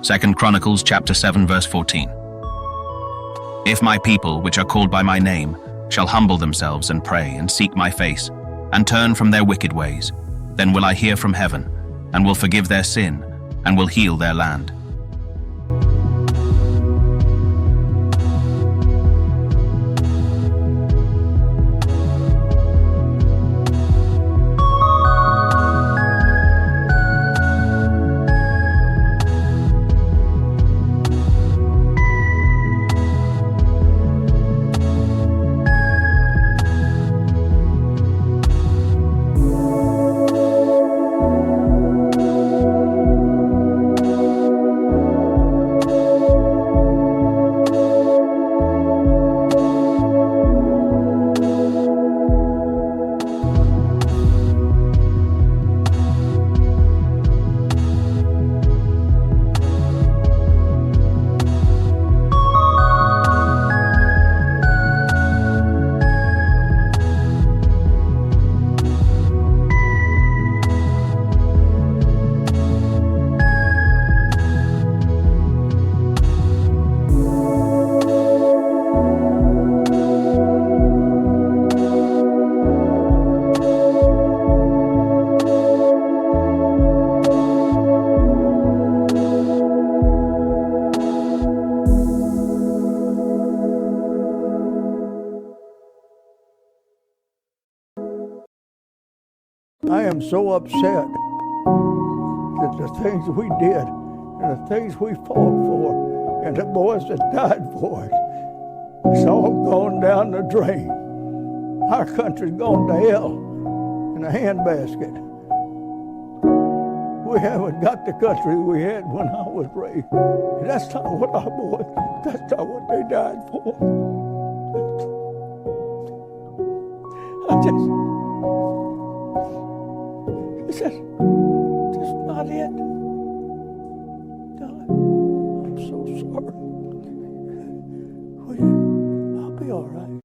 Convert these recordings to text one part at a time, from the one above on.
2 Chronicles chapter 7 verse 14. If my people, which are called by my name, shall humble themselves and pray and seek my face, and turn from their wicked ways, then will I hear from heaven, and will forgive their sin, and will heal their land. I am so upset that the things we did and the things we fought for and the boys that died for it, it's all gone down the drain. Our country's gone to hell in a handbasket. We haven't got the country we had when I was raised. And that's not what our boys, that's not what they died for. It's just not it. God, I'm so sorry. I'll be all right.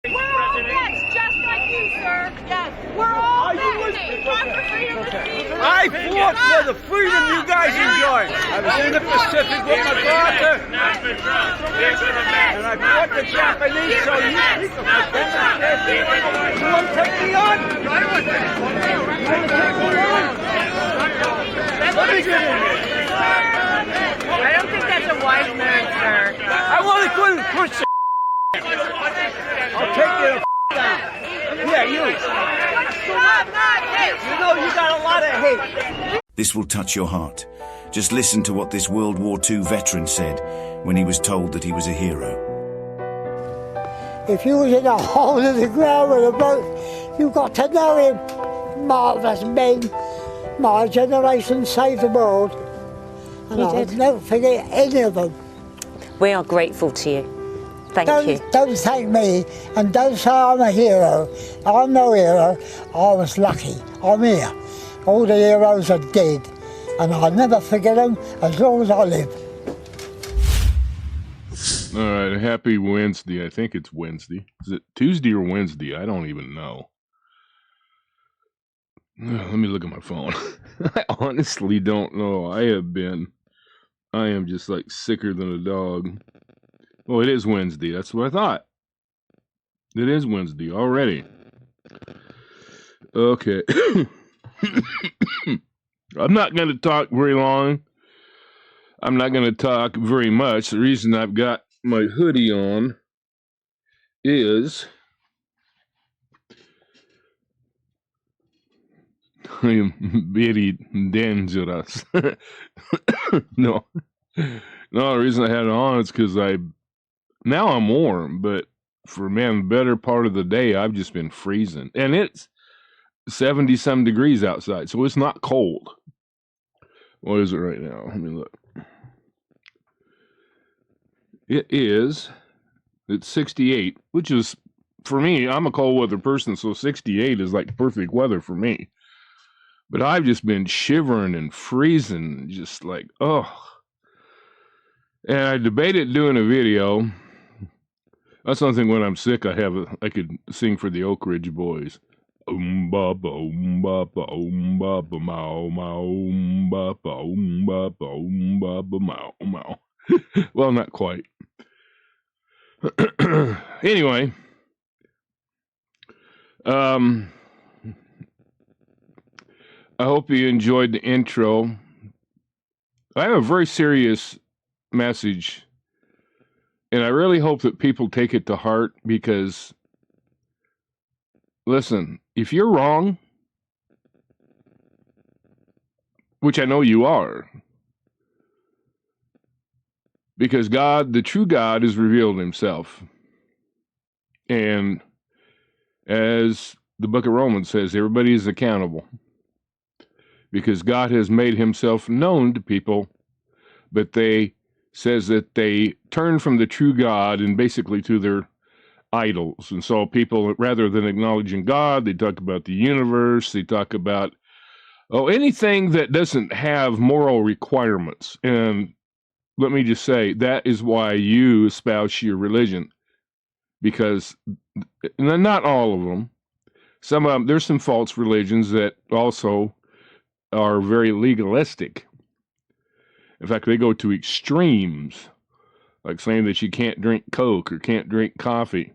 We're all next, just like you, sir. Yes, we're all next. I fought for the freedom you guys enjoy. I was in the Pacific with my daughter, and I fought the Japanese, so you people can demonstrate. You want to take me on? You want to take me on? Let me get in here. I don't think that's a wise move, sir. I want to go and push the I'll take you the down. Yeah, you. You know you got a lot of hate. This will touch your heart. Just listen to what this World War II veteran said when he was told that he was a hero. If you was in a hole in the ground with a boat, you got to know him. Marvellous men. My generation saved the world. And I'll never forget any of them. We are grateful to you. Thank you. Don't thank me, and don't say I'm a hero. I'm no hero. I was lucky. I'm here. All the heroes are dead, and I'll never forget them as long as I live. All right, happy Wednesday. I think it's Wednesday. Is it Tuesday or Wednesday? I don't even know. Let me look at my phone. I honestly don't know. I am just like sicker than a dog. Oh, it is Wednesday. That's what I thought. It is Wednesday already. Okay. I'm not going to talk very long. I'm not going to talk very much. The reason I've got my hoodie on is I am very dangerous. No, the reason I had it on is because now I'm warm, but for the better part of the day, I've just been freezing. And it's 70-some degrees outside, so it's not cold. What is it right now? Let me look. It's 68, which is, for me, I'm a cold weather person, so 68 is like perfect weather for me. But I've just been shivering and freezing, just like, oh. And I debated doing a video. That's something when I'm sick, I could sing for the Oak Ridge Boys. Ba ba ba ba ba ba mow mow ba ba ba ba mow mow. Well, not quite. Anyway, I hope you enjoyed the intro. I have a very serious message, and I really hope that people take it to heart because, listen, if you're wrong, which I know you are, because God, the true God, has revealed himself. And as the book of Romans says, everybody is accountable because God has made himself known to people, but says that they turn from the true God and basically to their idols. And so people, rather than acknowledging God, they talk about the universe, they talk about anything that doesn't have moral requirements. And let me just say, that is why you espouse your religion, because not all of them. Some of them, there's some false religions that also are very legalistic. In fact, they go to extremes, like saying that you can't drink Coke or can't drink coffee,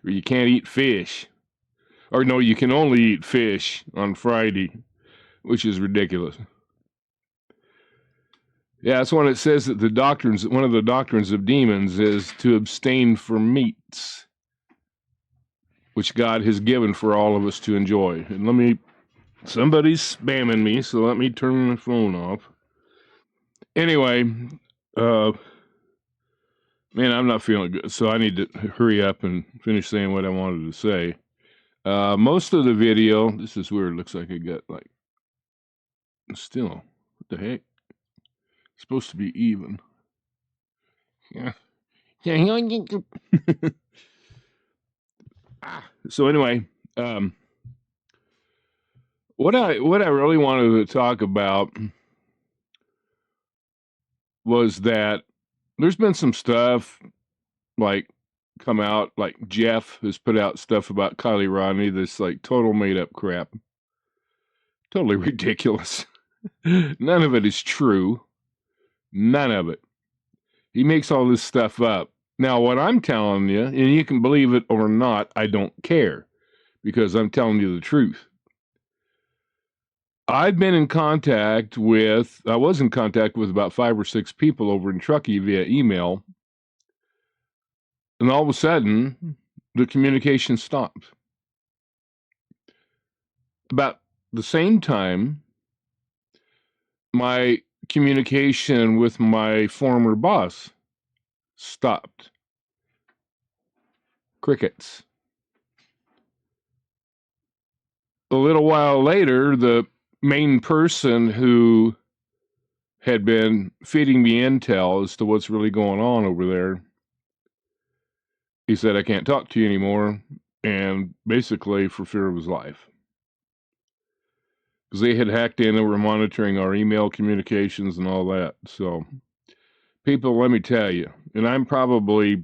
or you can't eat fish, or no, you can only eat fish on Friday, which is ridiculous. Yeah, that's when it says that one of the doctrines of demons is to abstain from meats, which God has given for all of us to enjoy. And somebody's spamming me, so let me turn my phone off. Anyway, man, I'm not feeling good, so I need to hurry up and finish saying what I wanted to say. Most of the video, this is weird, looks like I got still, what the heck? It's supposed to be even. Yeah. So anyway, what I really wanted to talk about was that there's been some stuff come out, like Jeff has put out stuff about Kylie Rodney, this total made up crap. Totally ridiculous. None of it is true. None of it. He makes all this stuff up. Now, what I'm telling you, and you can believe it or not, I don't care, because I'm telling you the truth. I was in contact with about 5 or 6 people over in Truckee via email, and all of a sudden, the communication stopped. About the same time, my communication with my former boss stopped. Crickets. A little while later, the main person who had been feeding me intel as to what's really going on over there, he said, I can't talk to you anymore, and basically for fear of his life. Because they had hacked in and were monitoring our email communications and all that. So, people, let me tell you, and I'm probably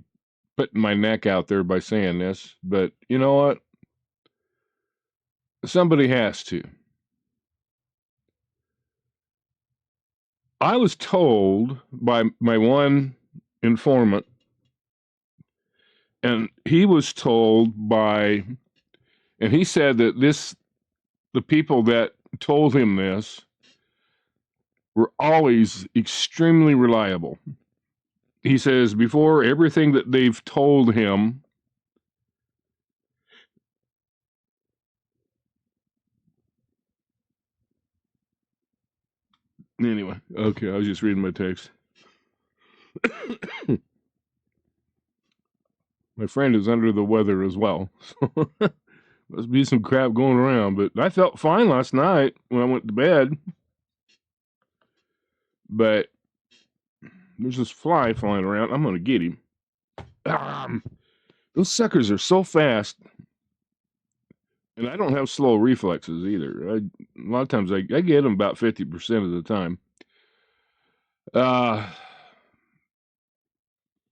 putting my neck out there by saying this, but you know what? Somebody has to. I was told by my one informant, and he was told and he said that the people that told him this were always extremely reliable. He says before everything that they've told him, anyway, okay, I was just reading my text. My friend is under the weather as well, so must be some crap going around, but I felt fine last night when I went to bed. But there's this fly flying around. I'm going to get him. Those suckers are so fast. And I don't have slow reflexes either. A lot of times I get them about 50% of the time.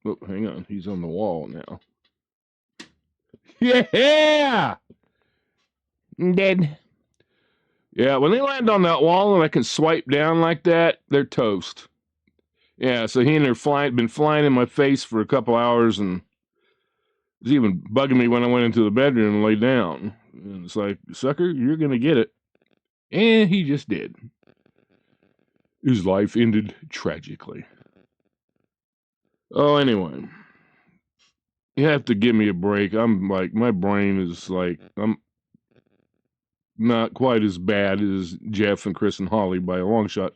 Oh, hang on. He's on the wall now. Yeah! Dead. Yeah, when they land on that wall and I can swipe down like that, they're toast. Yeah, so he and her been flying in my face for a couple hours, and it was even bugging me when I went into the bedroom and lay down. And it's like, sucker, you're going to get it. And he just did. His life ended tragically. Oh, anyway. You have to give me a break. I'm like, my brain is like, I'm not quite as bad as Jeff and Chris and Holly by a long shot,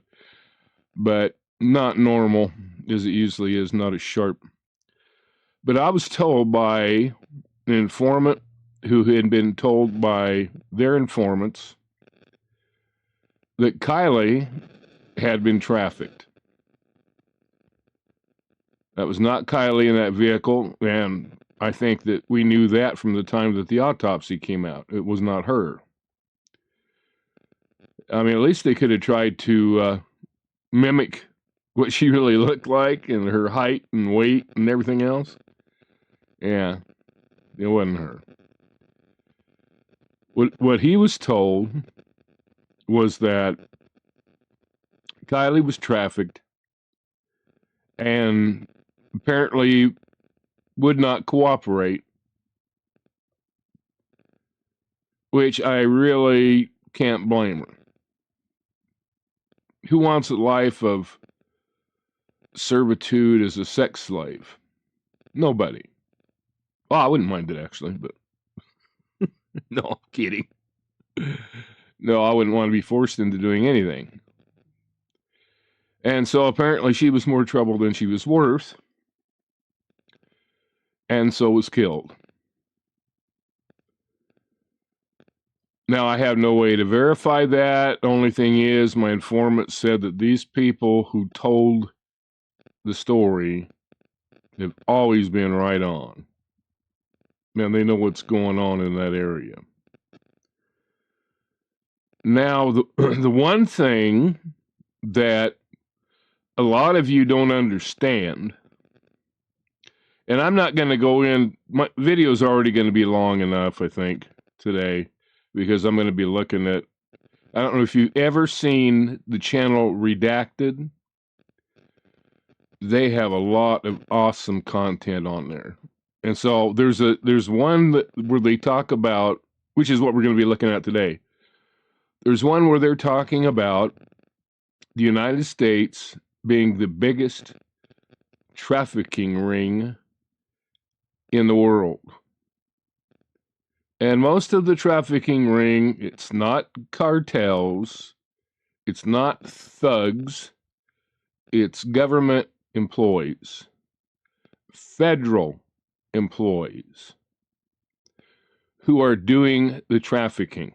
but not normal as it usually is, not as sharp. But I was told by an informant who had been told by their informants that Kylie had been trafficked. That was not Kylie in that vehicle, and I think that we knew that from the time that the autopsy came out. It was not her. I mean, at least they could have tried to mimic what she really looked like and her height and weight and everything else. Yeah, it wasn't her. What he was told was that Kylie was trafficked and apparently would not cooperate, which I really can't blame her. Who wants a life of servitude as a sex slave? Nobody. Well, I wouldn't mind it, actually, but no, I'm kidding. No, I wouldn't want to be forced into doing anything. And so apparently she was more trouble than she was worth, and so was killed. Now, I have no way to verify that. The only thing is, my informant said that these people who told the story have always been right on. Man, they know what's going on in that area. Now, the one thing that a lot of you don't understand, and I'm not going to go in, my video's already going to be long enough, I think, today, because I'm going to be looking at, I don't know if you've ever seen the channel Redacted. They have a lot of awesome content on there. And so there's one where they talk about, which is what we're going to be looking at today. There's one where they're talking about the United States being the biggest trafficking ring in the world. And most of the trafficking ring, it's not cartels, it's not thugs, it's government employees, federal employees who are doing the trafficking.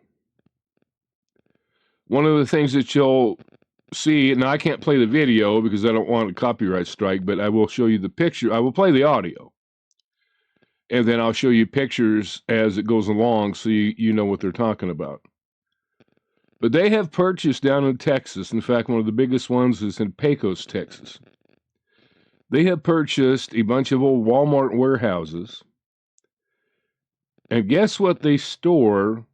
One of the things that you'll see, and I can't play the video because I don't want a copyright strike, but I will show you the picture. I will play the audio. And then I'll show you pictures as it goes along so you know what they're talking about. But they have purchased down in Texas. In fact, one of the biggest ones is in Pecos, Texas. They have purchased a bunch of old Walmart warehouses. And guess what they store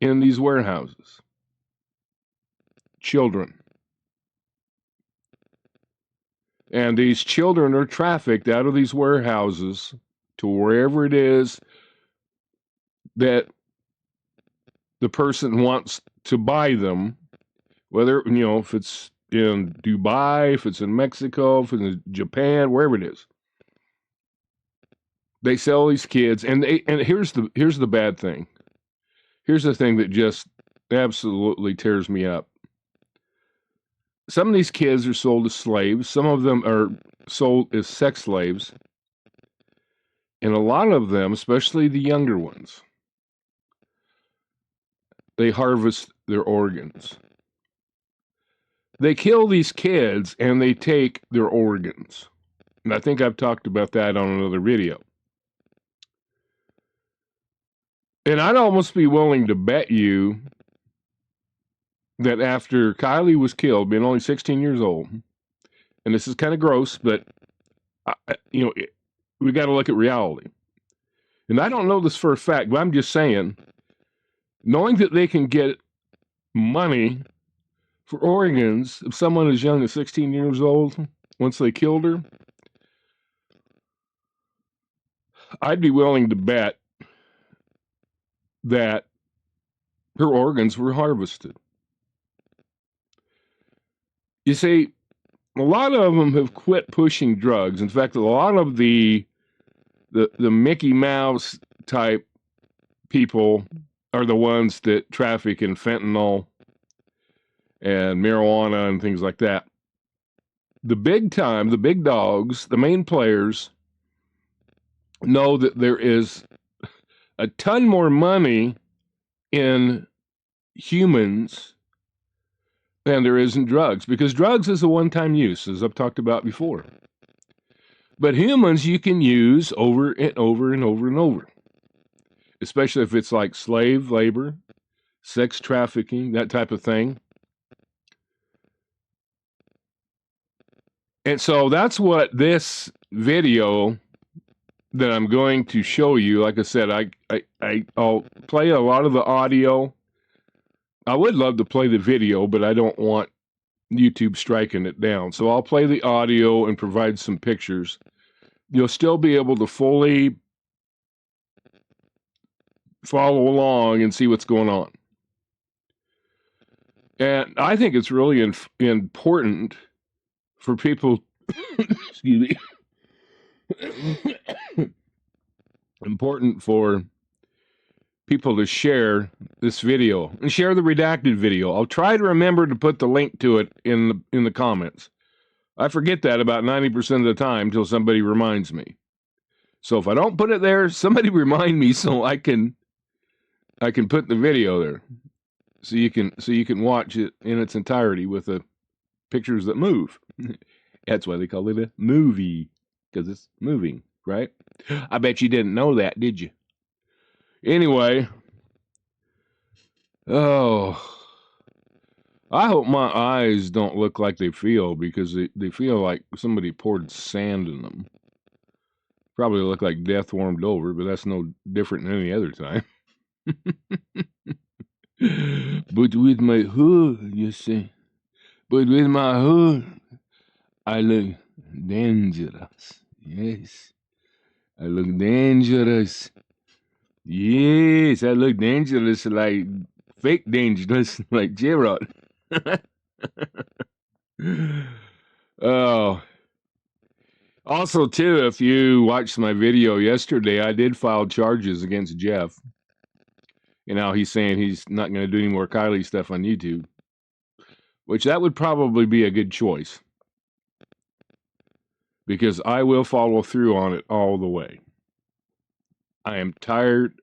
in these warehouses? Children. And these children are trafficked out of these warehouses to wherever it is that the person wants to buy them, whether, if it's in Dubai, if it's in Mexico, if it's in Japan, wherever it is. They sell these kids, and here's the bad thing. Here's the thing that just absolutely tears me up. Some of these kids are sold as slaves. Some of them are sold as sex slaves. And a lot of them, especially the younger ones, they harvest their organs. They kill these kids and they take their organs. And I think I've talked about that on another video. And I'd almost be willing to bet you that after Kylie was killed, being only 16 years old, and this is kind of gross, but we got to look at reality. And I don't know this for a fact, but I'm just saying, knowing that they can get money for organs of someone as young as 16 years old once they killed her, I'd be willing to bet that her organs were harvested. You see, a lot of them have quit pushing drugs. In fact, a lot of the Mickey Mouse type people are the ones that traffic in fentanyl and marijuana and things like that. The big time, the big dogs, the main players know that there is a ton more money in humans than there is in drugs, because drugs is a one-time use, as I've talked about before. But humans you can use over and over and over and over, especially if it's like slave labor, sex trafficking, that type of thing. And so that's what this video that I'm going to show you, like I said, I'll play a lot of the audio. I would love to play the video, but I don't want YouTube striking it down. So I'll play the audio and provide some pictures. You'll still be able to fully follow along and see what's going on. And I think it's really important for people, excuse me, important for people to share this video and share the redacted video. I'll try to remember to put the link to it in the comments. I forget that about 90% of the time until somebody reminds me. So if I don't put it there, somebody remind me so I can put the video there, so you can watch it in its entirety with the pictures that move. That's why they call it a movie, because it's moving, right? I bet you didn't know that, did you? Anyway, oh, I hope my eyes don't look like they feel, because they feel like somebody poured sand in them. Probably look like death warmed over, but that's no different than any other time. But with my hood, you see, but with my hood, I look dangerous. Yes, I look dangerous. Yes, I look dangerous, like fake dangerous, like J-Rod. Oh. Also, too, if you watched my video yesterday, I did file charges against Jeff. You know, he's saying he's not going to do any more Kylie stuff on YouTube, which that would probably be a good choice, because I will follow through on it all the way. I am tired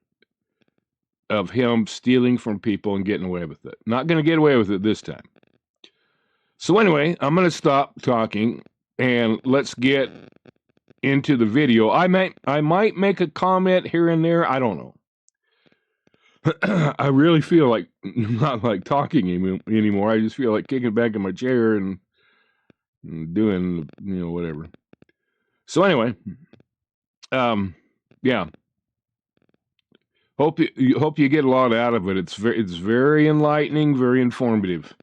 of him stealing from people and getting away with it. Not going to get away with it this time. So anyway, I'm going to stop talking and let's get into the video. I might make a comment here and there. I don't know. I really feel like not like talking anymore. I just feel like kicking back in my chair and doing, whatever. So anyway, yeah. Hope you get a lot out of it. It's very enlightening, very informative.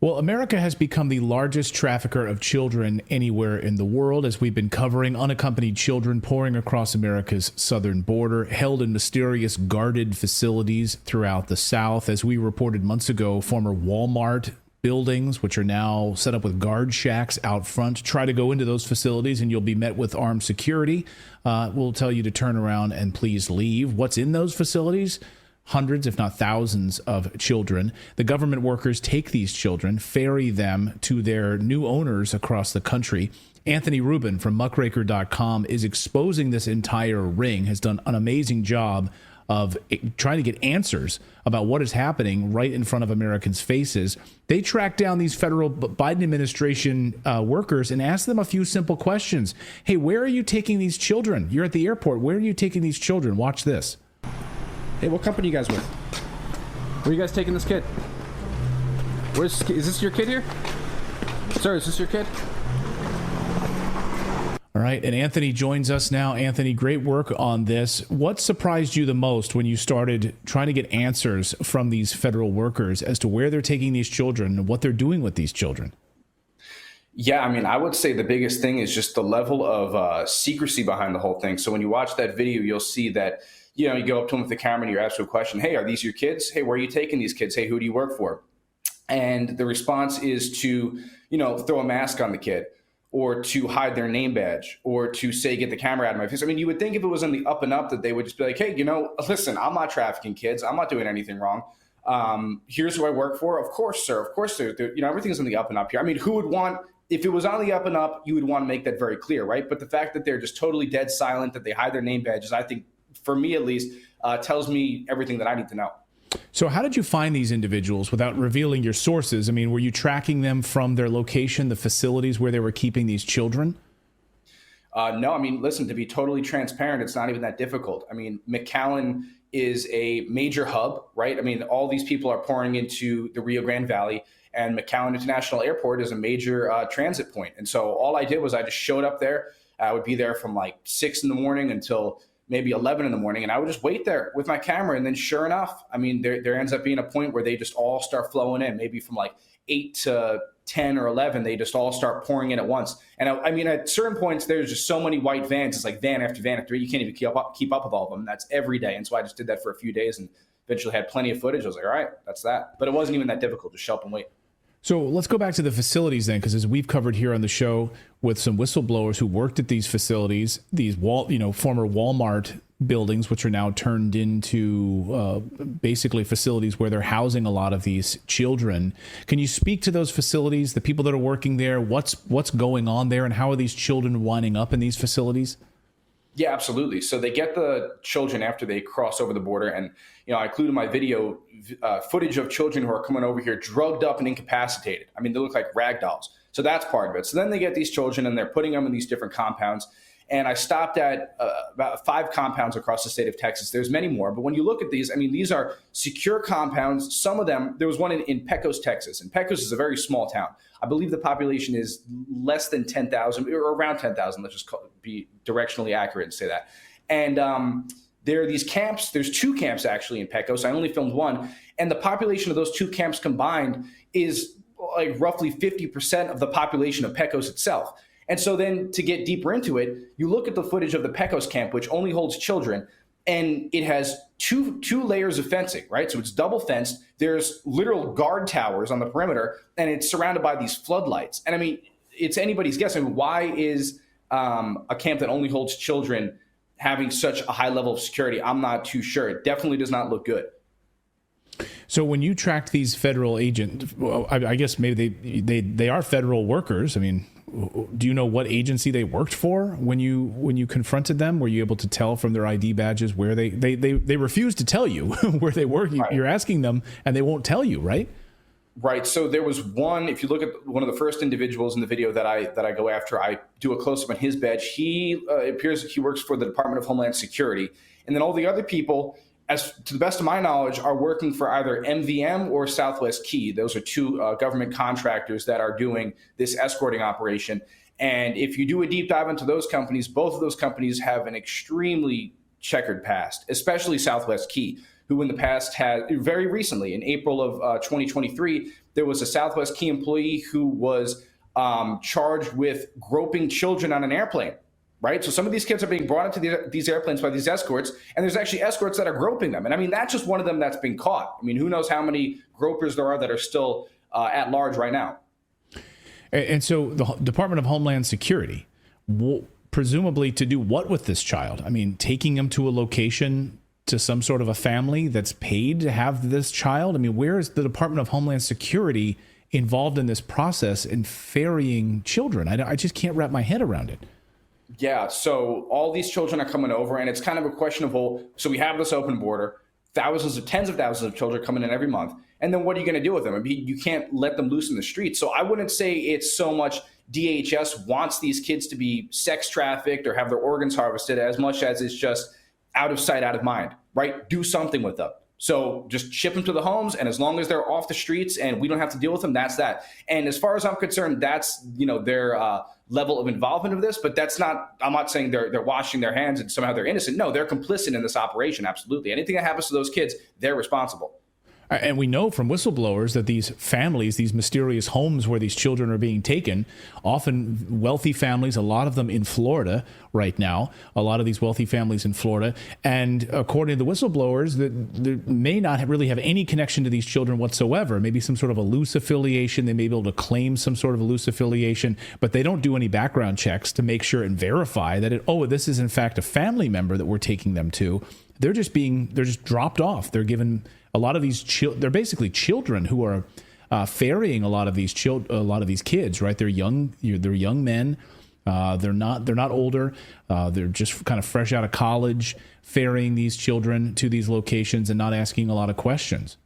Well, America has become the largest trafficker of children anywhere in the world, as we've been covering unaccompanied children pouring across America's southern border, held in mysterious guarded facilities throughout the South. As we reported months ago, former Walmart buildings, which are now set up with guard shacks out front. Try to go into those facilities and you'll be met with armed security. We'll tell you to turn around and please leave. What's in those facilities? Hundreds, if not thousands, of children. The government workers take these children, ferry them to their new owners across the country. Anthony Rubin from muckraker.com is exposing this entire ring, has done an amazing job of trying to get answers about what is happening right in front of Americans' faces. They track down these federal Biden administration workers and ask them a few simple questions. Hey, where are you taking these children? You're at the airport. Where are you taking these children? Watch this. Hey, what company you guys with? Where are you guys taking this kid? Is this your kid here? Sir, is this your kid? All right, and Anthony joins us now. Anthony, great work on this. What surprised you the most when you started trying to get answers from these federal workers as to where they're taking these children and what they're doing with these children? Yeah, I mean, I would say the biggest thing is just the level of secrecy behind the whole thing. So when you watch that video, you'll see that, you know, you go up to them with the camera and you ask them a question. Hey, are these your kids? Hey, where are you taking these kids? Hey, who do you work for? And the response is to, you know, throw a mask on the kid, or to hide their name badge, or to say, get the camera out of my face. I mean, you would think if it was on the up and up that they would just be like, hey, you know, listen, I'm not trafficking kids. I'm not doing anything wrong. Here's who I work for. Of course, sir. Of course, sir. You know, everything's on the up and up here. I mean, who would want, if it was on the up and up, you would want to make that very clear, right? But the fact that they're just totally dead silent, that they hide their name badges, I think, for me at least, tells me everything that I need to know. So how did you find these individuals without revealing your sources? I mean, were you tracking them from their location, the facilities where they were keeping these children? No, I mean, listen, to be totally transparent, it's not even that difficult. I mean, McAllen is a major hub, right? I mean, all these people are pouring into the Rio Grande Valley, and McAllen International Airport is a major transit point. And so all I did was I just showed up there. I would be there from like 6 in the morning until maybe 11 in the morning. And I would just wait there with my camera. And then sure enough, I mean, there ends up being a point where they just all start flowing in, maybe from like 8 to 10 or 11, they just all start pouring in at once. And I mean, at certain points, there's just so many white vans. It's like van after van after, you can't even keep up with all of them. And that's every day. And so I just did that for a few days and eventually had plenty of footage. I was like, all right, that's that. But it wasn't even that difficult. Just show up and wait. So let's go back to the facilities then, because as we've covered here on the show with some whistleblowers who worked at these facilities, these former Walmart buildings, which are now turned into basically facilities where they're housing a lot of these children. Can you speak to those facilities, the people that are working there, what's going on there, and how are these children winding up in these facilities? Yeah, absolutely. So they get the children after they cross over the border. And, you know, I included in my video footage of children who are coming over here drugged up and incapacitated. I mean, they look like rag dolls. So that's part of it. So then they get these children and they're putting them in these different compounds. And I stopped at about 5 compounds across the state of Texas. There's many more. But when you look at these, I mean, these are secure compounds. Some of them, there was one in Pecos, Texas. And Pecos is a very small town. I believe the population is less than 10,000 or around 10,000. Let's just be directionally accurate and say that. And there are these camps. There's 2 camps actually in Pecos. I only filmed one. And the population of those 2 camps combined is like roughly 50% of the population of Pecos itself. And so then to get deeper into it, you look at the footage of the Pecos camp, which only holds children, and it has two layers of fencing, right? So it's double fenced. There's literal guard towers on the perimeter, and it's surrounded by these floodlights. And I mean, it's anybody's guess. I mean, why is a camp that only holds children having such a high level of security? I'm not too sure. It definitely does not look good. So when you tracked these federal agents, well, I guess maybe they are federal workers. I mean, do you know what agency they worked for when you confronted them? Were you able to tell from their ID badges where they refused to tell you where they work? Right. You're asking them and they won't tell you, right? Right. So there was one, if you look at one of the first individuals in the video that I go after, I do a close-up on his badge. He appears he works for the Department of Homeland Security. And then all the other people, as to the best of my knowledge, are working for either MVM or Southwest Key. Those are 2 government contractors that are doing this escorting operation. And if you do a deep dive into those companies, both of those companies have an extremely checkered past, especially Southwest Key, who in the past had, very recently, in April of 2023, there was a Southwest Key employee who was charged with groping children on an airplane. Right. So some of these kids are being brought into these airplanes by these escorts, and there's actually escorts that are groping them. And I mean, that's just one of them that's been caught. I mean, who knows how many gropers there are that are still at large right now. And so the Department of Homeland Security, presumably to do what with this child? I mean, taking him to a location, to some sort of a family that's paid to have this child? I mean, where is the Department of Homeland Security involved in this process in ferrying children? I just can't wrap my head around it. Yeah, so all these children are coming over, and it's kind of a question of, well, so we have this open border, tens of thousands of children coming in every month, and then what are you going to do with them? I mean, you can't let them loose in the streets. So I wouldn't say it's so much DHS wants these kids to be sex trafficked or have their organs harvested as much as it's just out of sight, out of mind, right? Do something with them. So just ship them to the homes, and as long as they're off the streets and we don't have to deal with them, that's that. And as far as I'm concerned, that's their level of involvement of this. But that's not. I'm not saying they're washing their hands and somehow they're innocent. No, they're complicit in this operation. Absolutely. Anything that happens to those kids, they're responsible. And we know from whistleblowers that these families, these mysterious homes where these children are being taken, often wealthy families, a lot of them in Florida right now, a lot of these wealthy families in Florida. And according to the whistleblowers, that they may not really have any connection to these children whatsoever, maybe some sort of a loose affiliation. They may be able to claim some sort of a loose affiliation, but they don't do any background checks to make sure and verify that, this is in fact a family member that we're taking them to. They're just dropped off. They're given a lot of these they're basically children who are ferrying a lot of these kids, right? They're young men. They're not older. They're just kind of fresh out of college, ferrying these children to these locations and not asking a lot of questions.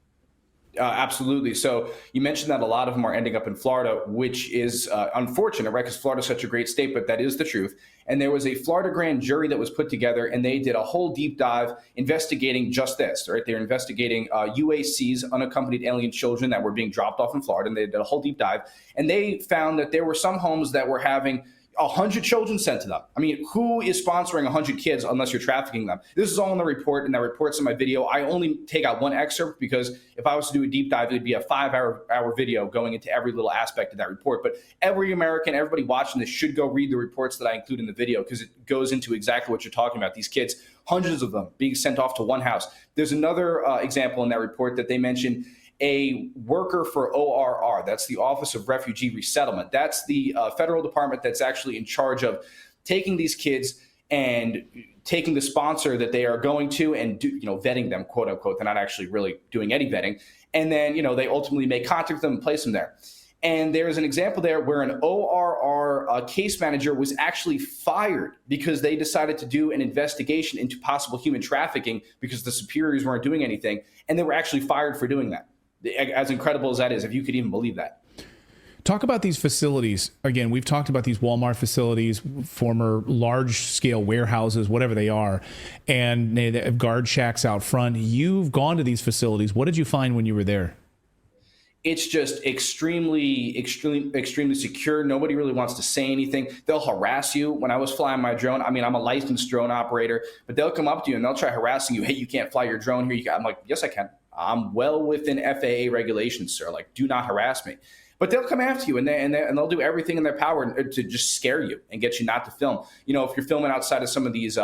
Absolutely. So you mentioned that a lot of them are ending up in Florida, which is unfortunate, right? Because Florida is such a great state, but that is the truth. And there was a Florida grand jury that was put together, and they did a whole deep dive investigating just this, right? They're investigating UACs, unaccompanied alien children that were being dropped off in Florida, and they did a whole deep dive. And they found that there were some homes that were having 100 children sent to them. I mean, who is sponsoring 100 kids unless you're trafficking them? This is all in the report, and that report's in my video. I only take out one excerpt because if I was to do a deep dive, it'd be a 5-hour video going into every little aspect of that report. But every American, everybody watching this should go read the reports that I include in the video because it goes into exactly what you're talking about. These kids, hundreds of them being sent off to one house. There's another example in that report that they mentioned. A worker for ORR, that's the Office of Refugee Resettlement. That's the federal department that's actually in charge of taking these kids and taking the sponsor that they are going to and vetting them, quote unquote. They're not actually really doing any vetting. And then, they ultimately make contact with them and place them there. And there's an example there where an ORR case manager was actually fired because they decided to do an investigation into possible human trafficking because the superiors weren't doing anything. And they were actually fired for doing that. As incredible as that is, if you could even believe that. Talk about these facilities. Again, we've talked about these Walmart facilities, former large-scale warehouses, whatever they are, and they have guard shacks out front. You've gone to these facilities. What did you find when you were there? It's just extremely secure. Nobody really wants to say anything. They'll harass you. When I was flying my drone, I'm a licensed drone operator, but they'll come up to you and they'll try harassing you. Hey, you can't fly your drone here. I'm like, yes, I can. I'm well within FAA regulations, sir. Like, do not harass me. But they'll come after you and they'll do everything in their power to just scare you and get you not to film. If you're filming outside of some of these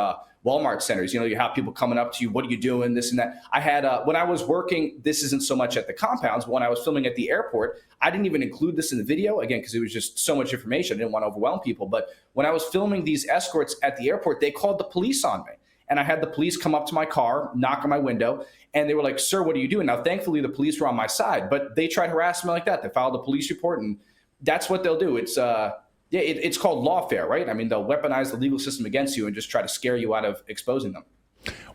Walmart centers, you have people coming up to you. What are you doing? This and that. I had when I was working, this isn't so much at the compounds, but when I was filming at the airport, I didn't even include this in the video, again, because it was just so much information. I didn't want to overwhelm people. But when I was filming these escorts at the airport, they called the police on me. And I had the police come up to my car, knock on my window, and they were like, sir, what are you doing? Now, thankfully, the police were on my side, but they tried harassing me like that. They filed a police report, and that's what they'll do. It's it's called lawfare, right? I mean, they'll weaponize the legal system against you and just try to scare you out of exposing them.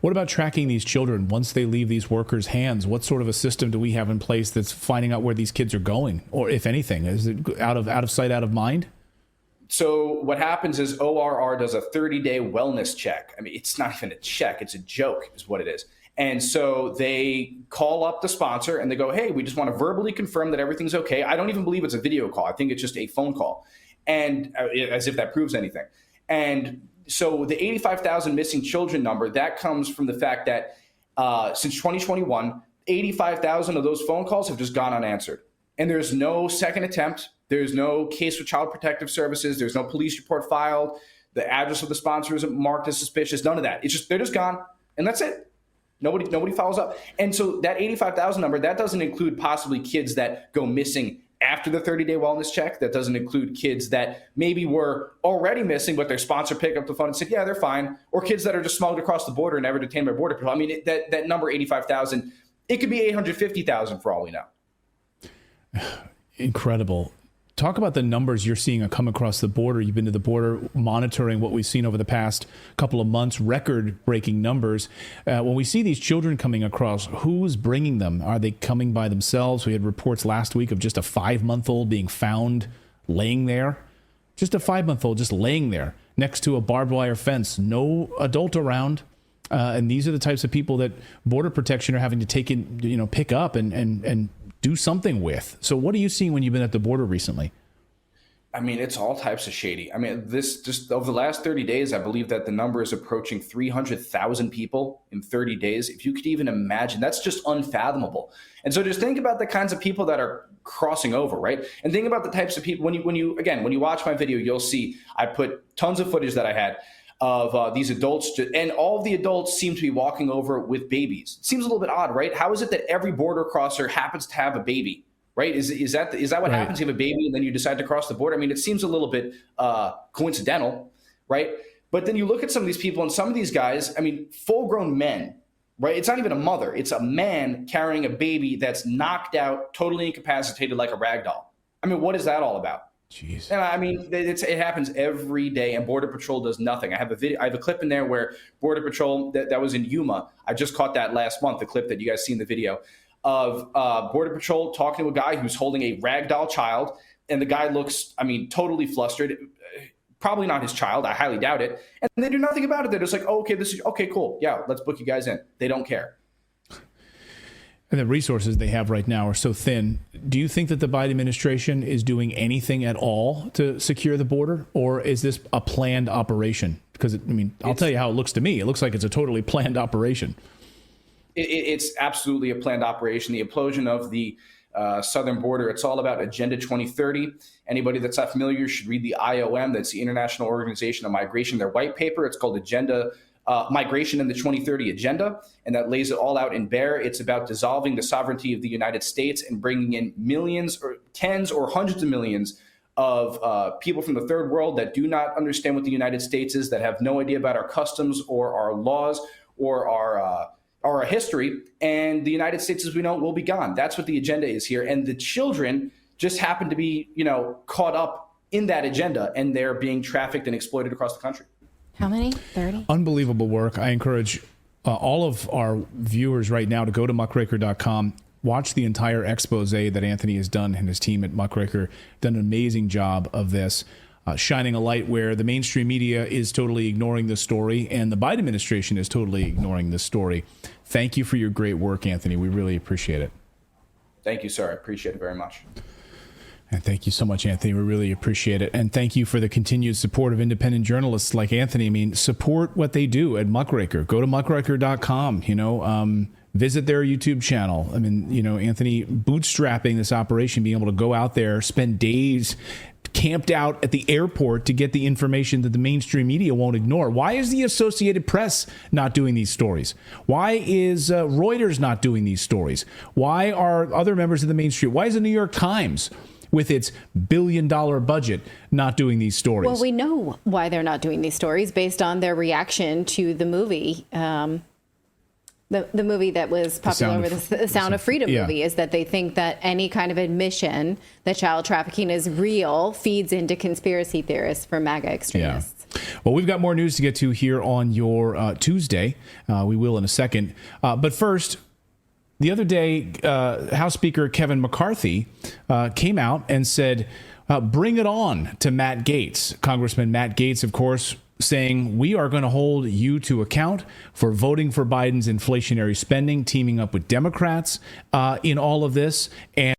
What about tracking these children once they leave these workers' hands? What sort of a system do we have in place that's finding out where these kids are going, or if anything? Is it out of sight, out of mind? So what happens is ORR does a 30-day wellness check. I mean, it's not even a check. It's a joke is what it is. And so they call up the sponsor and they go, hey, we just want to verbally confirm that everything's okay. I don't even believe it's a video call. I think it's just a phone call. And as if that proves anything. And so the 85,000 missing children number, that comes from the fact that since 2021, 85,000 of those phone calls have just gone unanswered. And there's no second attempt. There's no case with Child Protective Services. There's no police report filed. The address of the sponsor isn't marked as suspicious. None of that. It's just, they're just gone. And that's it. Nobody follows up. And so that 85,000 number, that doesn't include possibly kids that go missing after the 30-day wellness check. That doesn't include kids that maybe were already missing, but their sponsor picked up the phone and said, yeah, they're fine. Or kids that are just smuggled across the border and never detained by Border Patrol. I mean, that number, 85,000, it could be 850,000 for all we know. Incredible. Talk about the numbers you're seeing come across the border. You've been to the border monitoring what we've seen over the past couple of months, record-breaking numbers. When we see these children coming across, who's bringing them? Are they coming by themselves? We had reports last week of just a 5-month-old being found laying there. Just a 5-month-old just laying there next to a barbed wire fence. No adult around. And these are the types of people that Border Protection are having to take in, pick up and do something with. So what are you seeing when you've been at the border recently? I mean, it's all types of shady. I mean, this just over the last 30 days, I believe that the number is approaching 300,000 people in 30 days. If you could even imagine, that's just unfathomable. And so just think about the kinds of people that are crossing over, right? And think about the types of people, when you watch my video, you'll see I put tons of footage that I had of these adults, and all of the adults seem to be walking over with babies. It seems a little bit odd, right? How is it that every border crosser happens to have a baby? Right? Is that what happens? You have a baby and then you decide to cross the border? I mean, it seems a little bit coincidental, right? But then you look at some of these people and some of these guys, I mean, full-grown men, right? It's not even a mother. It's a man carrying a baby that's knocked out, totally incapacitated like a rag doll. I mean, what is that all about? Jeez. And I mean, it happens every day, and Border Patrol does nothing. I have a clip in there where Border Patrol, that was in Yuma. I just caught that last month, the clip that you guys see in the video, of Border Patrol talking to a guy who's holding a ragdoll child, and the guy looks, I mean, totally flustered. Probably not his child. I highly doubt it. And they do nothing about it. They're just like, oh, okay, cool. Yeah, let's book you guys in. They don't care. And the resources they have right now are so thin. Do you think that the Biden administration is doing anything at all to secure the border, or is this a planned operation? Because, I mean, I'll tell you how it looks to me. It looks like it's a totally planned operation. It's absolutely a planned operation. The implosion of the southern border, it's all about Agenda 2030. Anybody that's not familiar should read the IOM. That's the International Organization of Migration. Their white paper, it's called Agenda Migration and the 2030 Agenda, and that lays it all out in bare. It's about dissolving the sovereignty of the United States and bringing in millions or tens or hundreds of millions of people from the third world that do not understand what the United States is, that have no idea about our customs or our laws or our history, and the United States, as we know, will be gone. That's what the agenda is here. And the children just happen to be, caught up in that agenda, and they're being trafficked and exploited across the country. How many? 30? Unbelievable work. I encourage all of our viewers right now to go to muckraker.com, watch the entire expose that Anthony has done, and his team at Muckraker done an amazing job of this. Shining a light where the mainstream media is totally ignoring the story and the Biden administration is totally ignoring the story. Thank you for your great work, Anthony. We really appreciate it. Thank you, sir. I appreciate it very much. And thank you so much, Anthony. We really appreciate it. And thank you for the continued support of independent journalists like Anthony. I mean, support what they do at Muckraker. Go to muckraker.com, visit their YouTube channel. I mean, Anthony bootstrapping this operation, being able to go out there, spend days camped out at the airport to get the information that the mainstream media won't ignore. Why is the Associated Press not doing these stories? Why is Reuters not doing these stories? Why are other members of the mainstream? Why is the New York Times, with its billion-dollar budget, not doing these stories? Well, we know why they're not doing these stories based on their reaction to the movie. The movie that was popular over the Sound of Freedom movie, is that they think that any kind of admission that child trafficking is real feeds into conspiracy theorists for MAGA extremists. Yeah. Well, we've got more news to get to here on your Tuesday. We will in a second. But first, the other day, House Speaker Kevin McCarthy came out and said, bring it on to Matt Gaetz. Congressman Matt Gaetz, of course, saying we are going to hold you to account for voting for Biden's inflationary spending, teaming up with Democrats in all of this. And